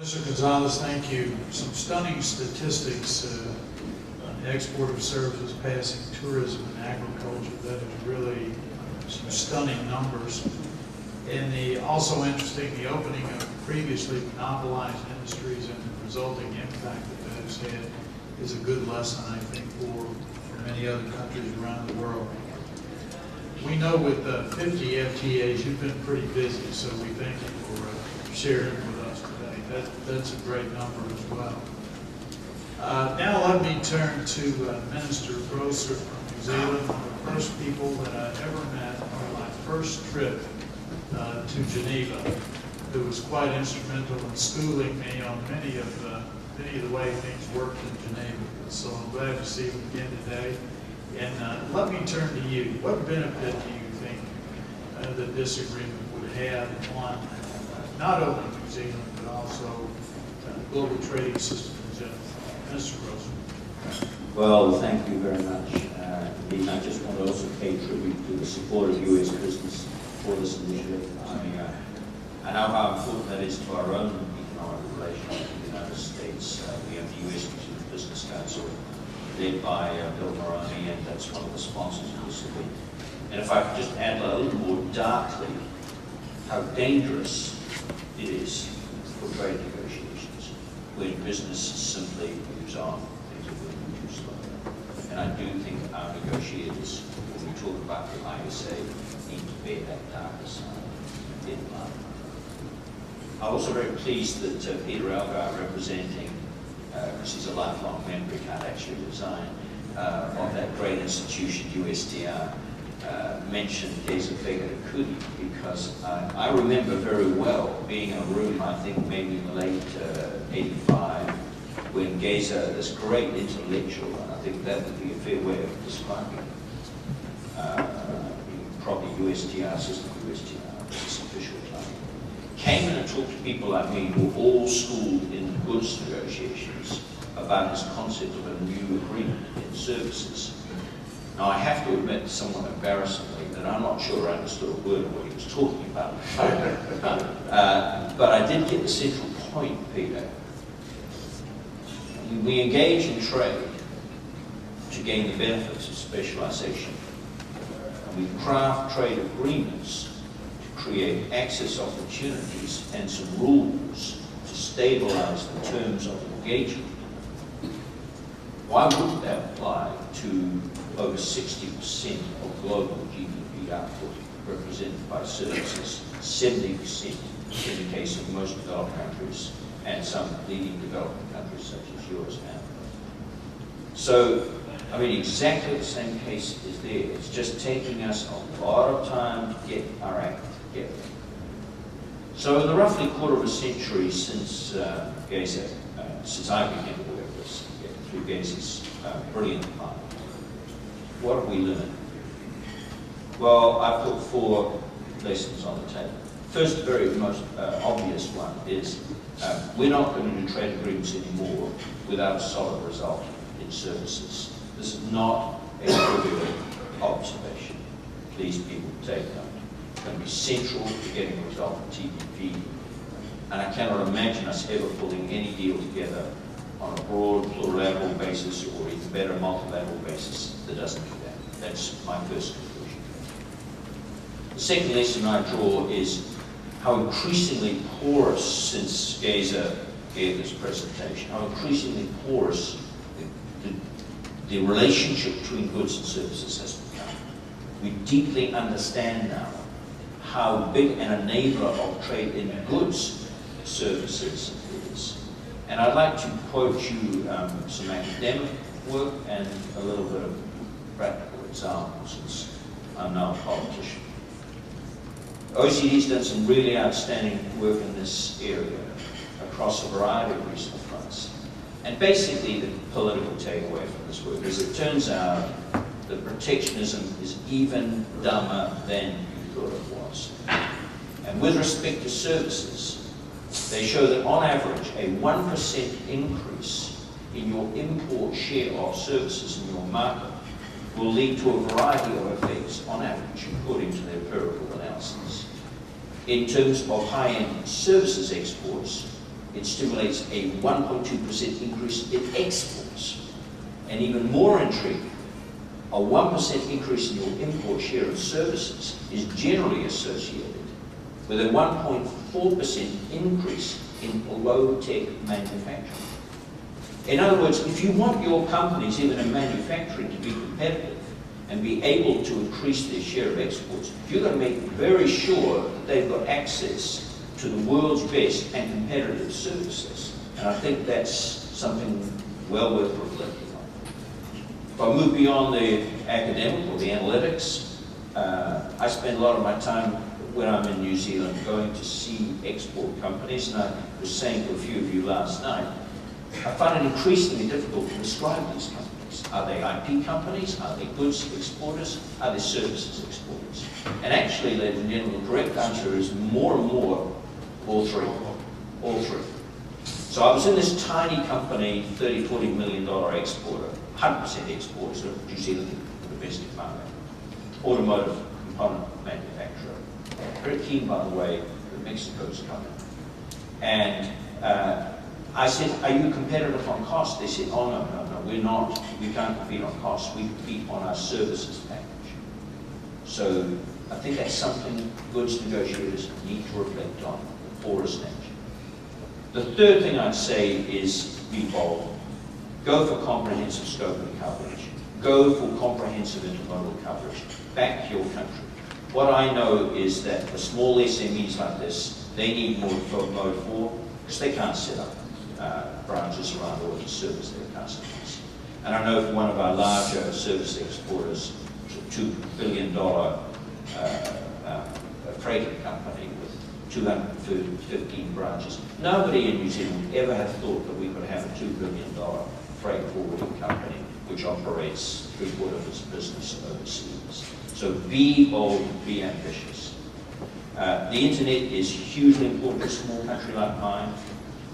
Mr. Gonzalez, thank you. Some stunning statistics on the export of services passing tourism and agriculture. That is really some stunning numbers. And also interesting, the opening of previously monopolized industries and the resulting impact that has had is a good lesson, I think, for many other countries around the world. We know with 50 FTAs, you've been pretty busy, so we thank you for sharing with us today. That's a great number as well. Now let me turn to Minister Groser from New Zealand, one of the first people that I ever met on my first trip to Geneva, who was quite instrumental in schooling me on many of the way things worked in Geneva. So I'm glad to see him again today. And let me turn to you. What benefit do you think that this agreement would have on not only New Zealand, but also the global trading system in general? Mr. Groser. Well, thank you very much. Indeed, I just want to also pay tribute to the support of U.S. business for this initiative. I know how important that is to our own economic relations with the United States. We have the U.S. Business Council, led by Bill Maroney, and that's one of the sponsors of this event. And if I could just add a little more darkly, how dangerous it is for trade negotiations when business simply moves on, things are moving too slowly. And I do think our negotiators, when we talk about the ISA, need to bear that darker side in mind. I'm also very pleased that Peter Algar, representing, because he's a lifelong member, he can't actually resign, of that great institution, USTR, mentioned Groser because I remember very well being in a room, I think maybe in the late 85, when Groser, this great intellectual, and I think that would be a fair way of describing probably USTR, system USTR, its official title, came in and talked to people like me who were all schooled in goods negotiations about this concept of a new agreement in services. Now, I have to admit, somewhat embarrassingly, that I'm not sure I understood a word of what he was talking about. But I did get the central point, Peter. We engage in trade to gain the benefits of specialization. And we craft trade agreements to create access opportunities and some rules to stabilize the terms of engagement. Why wouldn't that apply to over 60% of global GDP output represented by services, 70% in the case of most developed countries and some leading developing countries such as yours now? So, I mean, exactly the same case is there. It's just taking us a lot of time to get our act together. So in the roughly quarter of a century since Groser, since I began to work this, through Groser's brilliant mind, what have we learned? Well, I put 4 lessons on the table. First, the very most obvious one is we're not going to do trade agreements anymore without a solid result in services. This is not a trivial observation. Please, people, take note. It's going to be central to getting a result in TPP, and I cannot imagine us ever pulling any deal together on a broad plurilateral basis or even better multilateral basis that doesn't do that. That's my first conclusion. The second lesson I draw is how increasingly porous, since Groser gave this presentation, how increasingly porous the relationship between goods and services has become. We deeply understand now how big an enabler of trade in goods services is. And I'd like to quote you some academic work and a little bit of practical examples, since I'm now a politician. OECD's done some really outstanding work in this area across a variety of recent fronts. And basically, the political takeaway from this work is it turns out that protectionism is even dumber than you thought it was. And with respect to services, they show that on average, a 1% increase in your import share of services in your market will lead to a variety of effects on average, according to their empirical analysis. In terms of high-end services exports, it stimulates a 1.2% increase in exports. And even more intriguing, a 1% increase in your import share of services is generally associated with a 1.4% increase in low-tech manufacturing. In other words, if you want your companies, even in manufacturing, to be competitive and be able to increase their share of exports, you've got to make very sure that they've got access to the world's best and competitive services. And I think that's something well worth reflecting on. If I move beyond the academic or the analytics, I spend a lot of my time when I'm in New Zealand going to see export companies, and I was saying to a few of you last night, I find it increasingly difficult to describe these companies. Are they IP companies? Are they goods exporters? Are they services exporters? And actually, ladies and gentlemen, the correct answer is more and more all three. All three. So I was in this tiny company, $30, $40 million exporter, 100% exporters of New Zealand domestic market, automotive component manufacturer. Very keen, by the way, that Mexico's coming. And I said, are you competitive on cost? They said, oh, no, we're not. We can't compete on cost. We compete on our services package. So I think that's something goods negotiators need to reflect on, the porous nature. The third thing I'd say is be bold. Go for comprehensive scope and coverage. Go for comprehensive intermodal coverage. Back to your country. What I know is that for small SMEs like this, they need more mode 4 because they can't set up branches around or to service their customers. And I know for one of our larger service exporters, a $2 billion freighter company with 215 branches, nobody in New Zealand would ever have thought that we could have a $2 billion freight forwarding company which operates three-quarters of its business overseas. So be bold, be ambitious. The internet is hugely important to a small country like mine.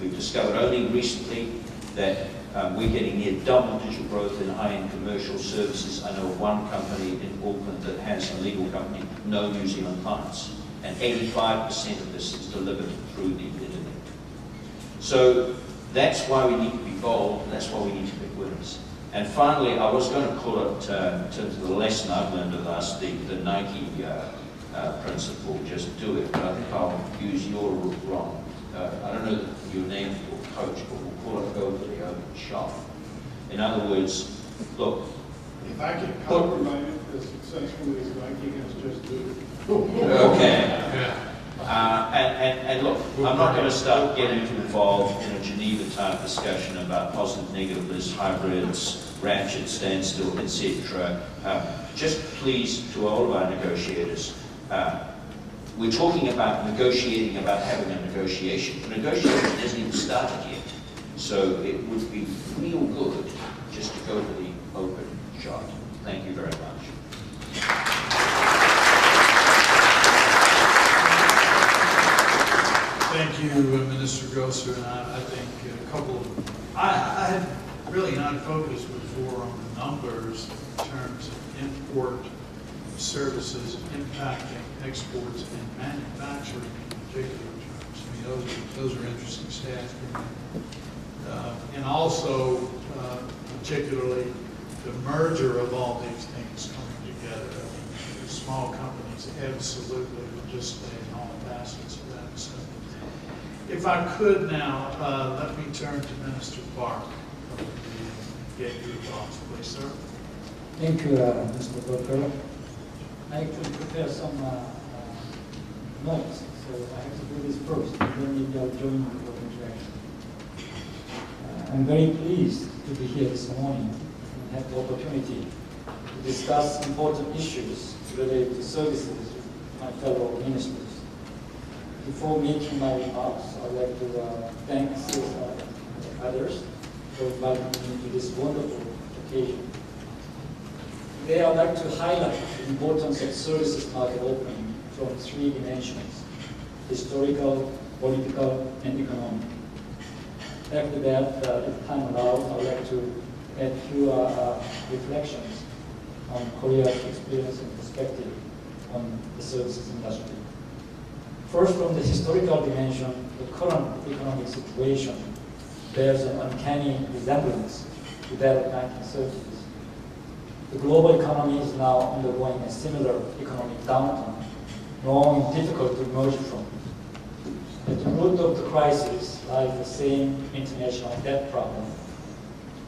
We've discovered only recently that we're getting near double-digit growth in high-end commercial services. I know of one company in Auckland that has a legal company, no New Zealand clients, and 85% of this is delivered through the internet. So that's why we need to be bold, and that's why we need to pick winners. And finally, I was going to call it, in terms of the lesson I've learned of last week, the Nike principle, just do it, but I think I'll use your route wrong. I don't know your name for your coach, but we'll call it go for the open shop. In other words, look. If I can compromise it as successfully as Nike has just do it. Okay. And look, I'm not going to start getting involved in a Geneva-type discussion about positive, negative lists, hybrids, ratchet, standstill, etc. Just please, to all of our negotiators, we're talking about negotiating, about having a negotiation. The negotiation hasn't even started yet. So it would be real good just to go for the open shot. Thank you very much. Thank you, Minister Groser. And I think a couple of, I had really not focused before on the numbers in terms of import services impacting exports and manufacturing in particular terms. I mean, those are interesting stats for me. And also, particularly, the merger of all these things coming together. I mean, the small companies absolutely participate in all facets of that. So, if I could now, let me turn to Minister Park and get your thoughts, please, sir. Thank you, Mr. Groser. I actually prepared some notes, so I have to do this first, and then maybe I'll join you for interaction. I'm very pleased to be here this morning and have the opportunity to discuss important issues related to services with my fellow ministers. Before making my remarks, I'd like to thank others for inviting me to this wonderful occasion. Today, I'd like to highlight the importance of services market opening from three dimensions: historical, political, and economic. After that, if time allows, I'd like to add a few reflections on Korea's experience and perspective on the services industry. First, from the historical dimension, the current economic situation bears an uncanny resemblance to that of 1930s. The global economy is now undergoing a similar economic downturn, long difficult to emerge from. At the root of the crisis lies the same international debt problem.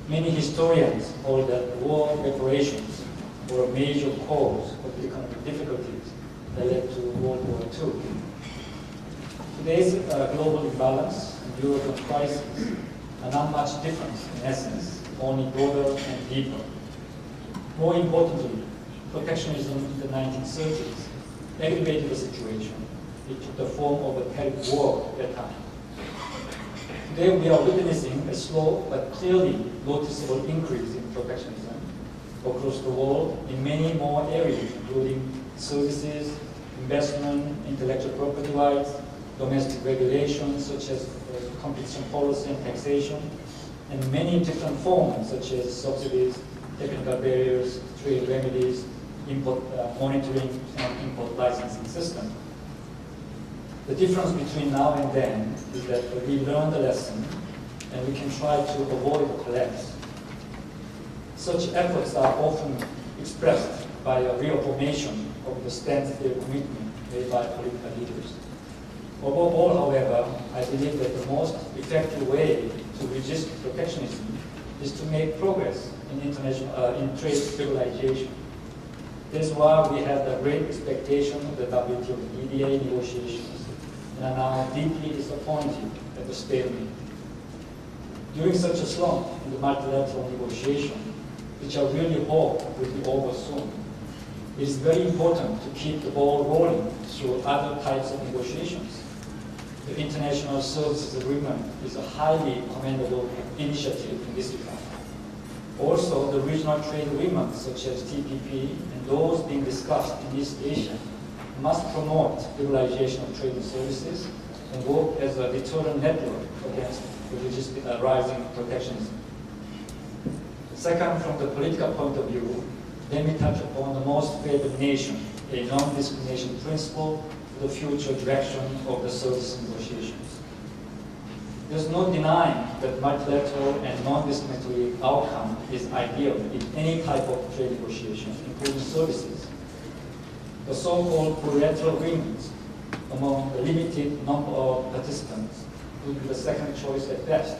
Many historians hold that war reparations were a major cause of the economic difficulties that led to World War II. Today's global imbalance and European crisis are not much different in essence, only broader and deeper. More importantly, protectionism in the 1930s aggravated the situation. It took the form of a tariff war at that time. Today we are witnessing a slow but clearly noticeable increase in protectionism across the world in many more areas, including services, investment, intellectual property rights, domestic regulations such as competition policy and taxation, and many different forms such as subsidies, technical barriers, trade remedies, import monitoring, and import licensing system. The difference between now and then is that we learn the lesson and we can try to avoid a collapse. Such efforts are often expressed by a reaffirmation of the standstill commitment made by political leaders. Above all, however, I believe that the most effective way to resist protectionism is to make progress in in trade liberalization. That's why we have the great expectation of the WTO EDA negotiations and are now deeply disappointed at the stalemate. During such a slump in the multilateral negotiation, which I really hope will be over soon, it is very important to keep the ball rolling through other types of negotiations. The International Services Agreement is a highly commendable initiative in this regard. Also, the regional trade agreements such as TPP and those being discussed in East Asia must promote liberalization of trade and services and work as a deterrent network against the rising protectionism. Second, from the political point of view, let me touch upon the most favored nation, a non-discrimination principle for the future direction of the service negotiations. There's no denying that multilateral and non-discriminatory outcome is ideal in any type of trade negotiation, including services. The so-called plurilateral agreements among the limited number of participants would be the second choice at best.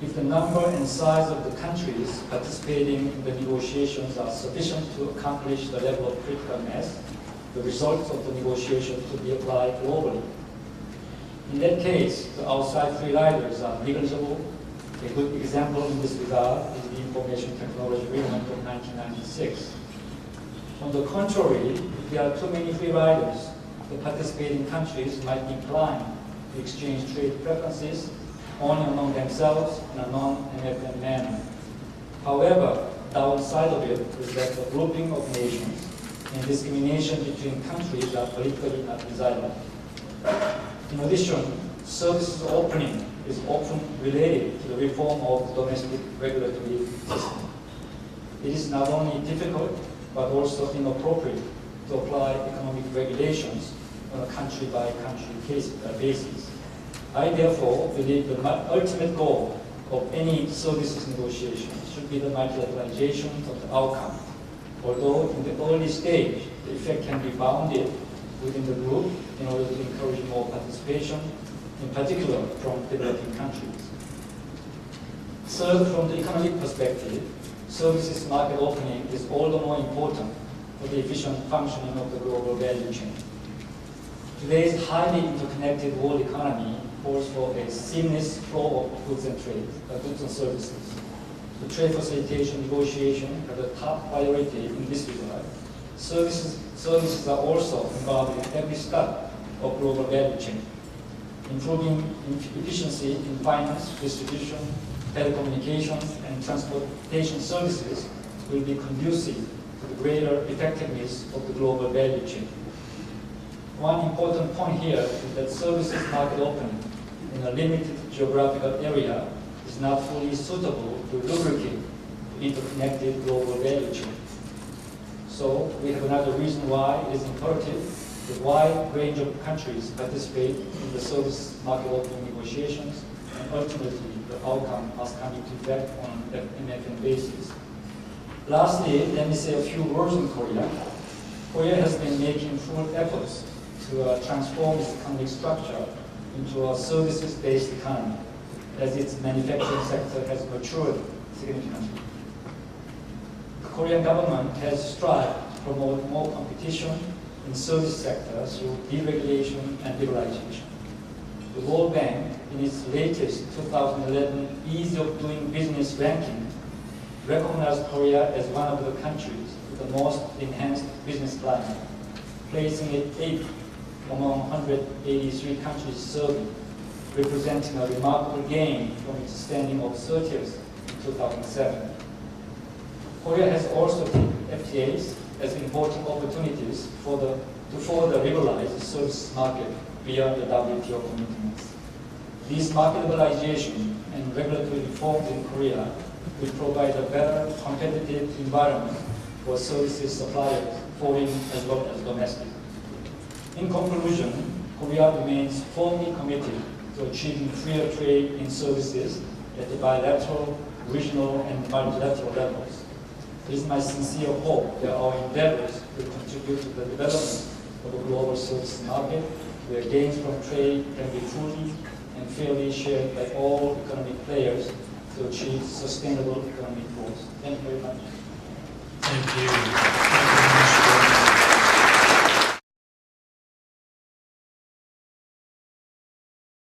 If the number and size of the countries participating in the negotiations are sufficient to accomplish the level of critical mass, the results of the negotiation could be applied globally. In that case, the outside free riders are negligible. A good example in this regard is the Information Technology Agreement of 1996. On the contrary, if there are too many free riders, the participating countries might incline to exchange trade preferences only among themselves in a non-American manner. However, the downside of it is that the grouping of nations and discrimination between countries are politically not desirable. In addition, services opening is often related to the reform of the domestic regulatory system. It is not only difficult, but also inappropriate to apply economic regulations on a country-by-country basis. I therefore believe the ultimate goal of any services negotiation should be the multilateralization of the outcome. Although in the early stage, the effect can be bounded within the group in order to encourage more participation, in particular from developing countries. Third, from the economic perspective, services market opening is all the more important for the efficient functioning of the global value chain. Today's highly interconnected world economy calls for a seamless flow of goods and services. The trade facilitation negotiation are the top priority in this regard. Services are also involved in every step of global value chain. Improving efficiency in finance, distribution, telecommunications, and transportation services will be conducive to the greater effectiveness of the global value chain. One important point here is that services market opening in a limited geographical area is not fully suitable to lubricate the interconnected global value chain. So we have another reason why it is imperative A wide range of countries participate in the service market opening negotiations, and ultimately the outcome must come into effect on an MFN basis. Lastly, let me say a few words on Korea. Korea has been making full efforts to transform its economic structure into a services-based economy, as its manufacturing sector has matured significantly. The Korean government has strived to promote more competition in service sector through deregulation and liberalization. The World Bank, in its latest 2011 Ease of Doing Business ranking, recognized Korea as one of the countries with the most enhanced business climate, placing it 8th among 183 countries surveyed, representing a remarkable gain from its standing of 30th in 2007. Korea has also taken FTAs as important opportunities to further liberalize the service market beyond the WTO commitments. These market liberalization and regulatory reforms in Korea will provide a better competitive environment for services suppliers, foreign as well as domestic. In conclusion, Korea remains firmly committed to achieving freer trade in services at the bilateral, regional, and multilateral levels. It is my sincere hope that our endeavors will contribute to the development of a global service market where gains from trade can be fully and fairly shared by all economic players to achieve sustainable economic growth. Thank you very much. Thank you.